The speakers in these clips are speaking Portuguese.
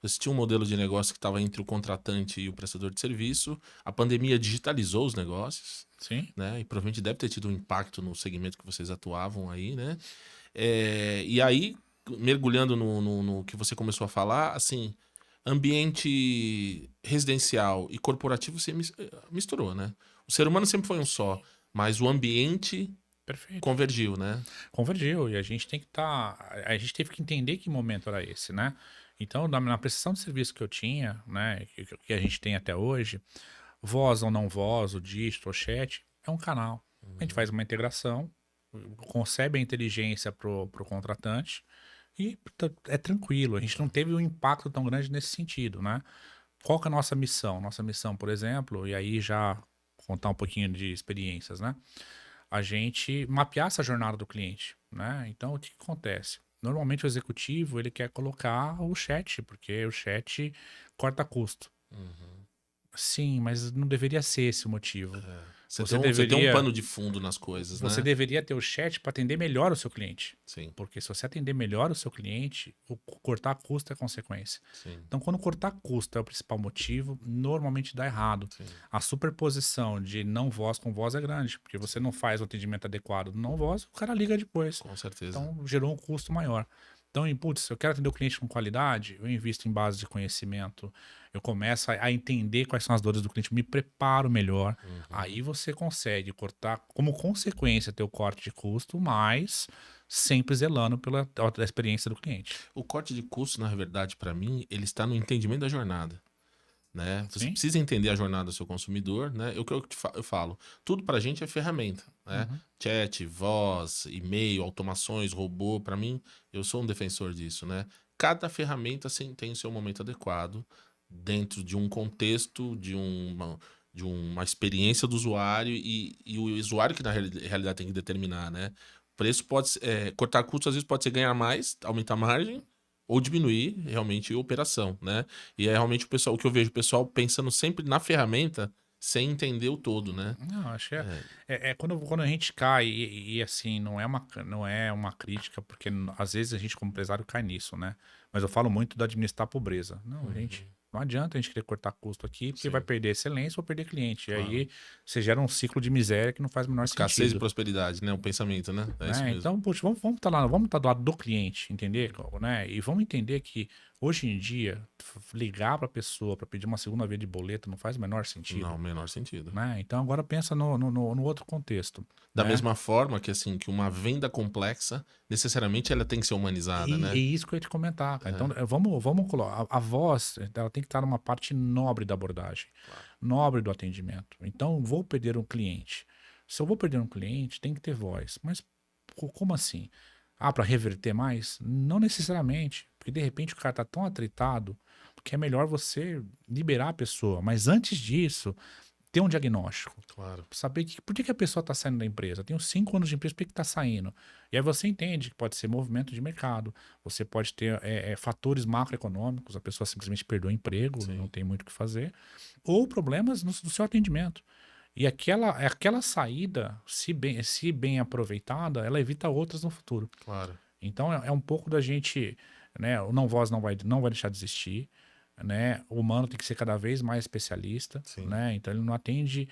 Você tinha um modelo de negócio que estava entre o contratante e o prestador de serviço. A pandemia digitalizou os negócios, Sim, né? E provavelmente deve ter tido um impacto no segmento que vocês atuavam aí, né? E aí, mergulhando no que você começou a falar, assim, ambiente residencial e corporativo se misturou, né? O ser humano sempre foi um só, mas o ambiente perfeito. convergiu, né? Convergiu, e a gente tem que estar. A gente teve que entender que momento era esse, né? Então, na prestação de serviço que eu tinha, né, que a gente tem até hoje, voz ou não voz, o dígito, o chat, é um canal. A gente faz uma integração, concebe a inteligência pro contratante e é tranquilo. A gente não teve um impacto tão grande nesse sentido, né? Qual que é a nossa missão? Nossa missão, por exemplo, e aí já contar um pouquinho de experiências, né? A gente mapear essa jornada do cliente, né? Então, o que que acontece? Normalmente o executivo ele quer colocar o chat, porque o chat corta custo. Uhum. Sim, mas não deveria ser esse o motivo. Você Você tem um deveria, pano de fundo nas coisas, você né? deveria ter o chat para atender melhor o seu cliente. Sim, Porque se você atender melhor o seu cliente, o cortar custo é consequência. sim, Então, quando cortar custo é o principal motivo, normalmente dá errado. sim, A superposição de não voz com voz é grande, porque você não faz o atendimento adequado do não voz, o cara liga depois. com certeza. Então, gerou um custo maior. Então, putz, eu quero atender o cliente com qualidade, eu invisto em base de conhecimento, eu começo a entender quais são as dores do cliente, me preparo melhor. Uhum. Aí você consegue cortar, como consequência, ter o corte de custo, mas sempre zelando pela experiência do cliente. O corte de custo, na verdade, para mim, ele está no entendimento da jornada, né? Você Sim? precisa entender a jornada do seu consumidor, né? O que eu falo, tudo pra gente é ferramenta, né? Uhum. Chat, voz, e-mail, automações, robô, para mim, eu sou um defensor disso, né? Cada ferramenta sim, tem o seu momento adequado dentro de um contexto, de uma experiência do usuário e o usuário que na realidade tem que determinar, né? O preço pode ser, cortar custos às vezes pode ser ganhar mais, aumentar a margem ou diminuir realmente a operação, né? E é realmente o que eu vejo o pessoal pensando sempre na ferramenta sem entender o todo, né? Não, acho que É, quando a gente cai, assim, não é uma crítica, porque às vezes a gente, como empresário, cai nisso, né? Mas eu falo muito da administrar a pobreza. Não, gente, uhum, não adianta a gente querer cortar custo aqui, porque vai sim, perder excelência ou perder cliente. E claro. aí você gera um ciclo de miséria que não faz o menor Escassez e sentido. prosperidade, né? O pensamento, né? É isso Né? mesmo. Então, poxa, vamos estar lá, vamos estar do lado do cliente, entender, né? E vamos entender que hoje em dia ligar para a pessoa para pedir uma segunda via de boleto não faz o menor Não, sentido, menor sentido. né? Então agora pensa no outro contexto, Da né? mesma forma que assim, que uma venda complexa, necessariamente ela tem que ser humanizada, né? E isso que eu ia te comentar, cara. Então, É, vamos colocar. A voz, ela tem que estar numa parte nobre da abordagem, claro. nobre do atendimento. Então, vou perder um cliente. Se eu vou perder um cliente, tem que ter voz. Mas como assim? Ah, para reverter mais? Não necessariamente. Porque de repente o cara tá tão atritado que é melhor você liberar a pessoa. Mas antes disso, ter um diagnóstico. Claro. Saber por que a pessoa está saindo da empresa. Tenho 5 anos de empresa, por que está saindo? E aí você entende que pode ser movimento de mercado, você pode ter fatores macroeconômicos, a pessoa simplesmente perdeu o emprego, não Sim, tem muito o que fazer, ou problemas no seu atendimento. E aquela saída, se bem aproveitada, ela evita outras no futuro. claro. Então é um pouco da gente, né? O não voz não vai deixar de existir, né? O humano tem que ser cada vez mais especialista, Sim. né? Então ele não atende,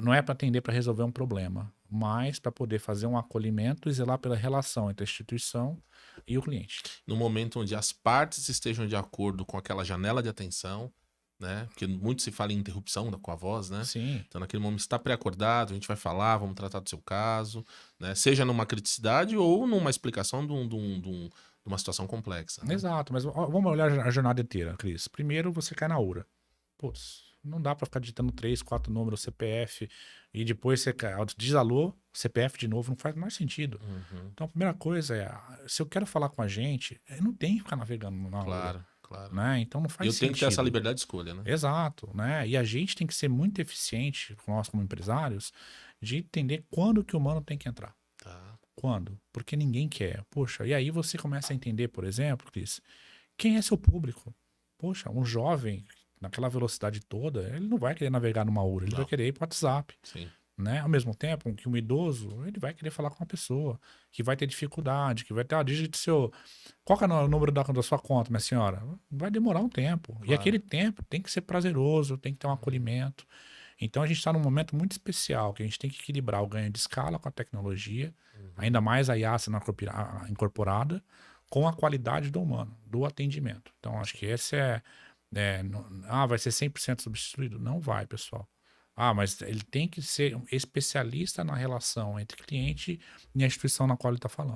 não é para atender para resolver um problema, mas para poder fazer um acolhimento e zelar pela relação entre a instituição e o cliente. No momento onde as partes estejam de acordo com aquela janela de atenção, né? Porque muito se fala em interrupção com a voz, né? Sim, Então, naquele momento, está pré-acordado, a gente vai falar, vamos tratar do seu caso, né? Seja numa criticidade ou numa explicação de uma situação complexa, né? exato. Mas vamos olhar a jornada inteira, Cris. Primeiro você cai na URA. Putz, não dá para ficar digitando 3, 4 números CPF e depois você diz alô, CPF de novo, não faz mais sentido. Uhum. Então a primeira coisa é, se eu quero falar com a gente, eu não tenho que ficar navegando na URA, Claro, claro. né? Então não E faz eu tenho que ter essa sentido. liberdade de escolha, né? Exato, né? E a gente tem que ser muito eficiente, nós como empresários, de entender quando que o humano tem que entrar. Tá. Quando? Porque ninguém quer. Poxa, e aí você começa a entender, por exemplo, Cris, quem é seu público? Poxa, um jovem naquela velocidade toda, ele não vai querer navegar numa URA, ele vai Não, querer ir para o WhatsApp. sim. né? Ao mesmo tempo que um idoso, ele vai querer falar com uma pessoa que vai ter dificuldade, que vai ter, digite seu, qual que é o número da sua conta, minha senhora? Vai demorar um tempo. E Claro. aquele tempo tem que ser prazeroso, tem que ter um acolhimento. Então a gente está num momento muito especial, que a gente tem que equilibrar o ganho de escala com a tecnologia, Uhum. ainda mais a IA sendo incorporada, com a qualidade do humano, do atendimento. Então acho que esse vai ser 100% substituído? Não vai, pessoal. Ah, mas ele tem que ser um especialista na relação entre cliente e a instituição na qual ele está falando.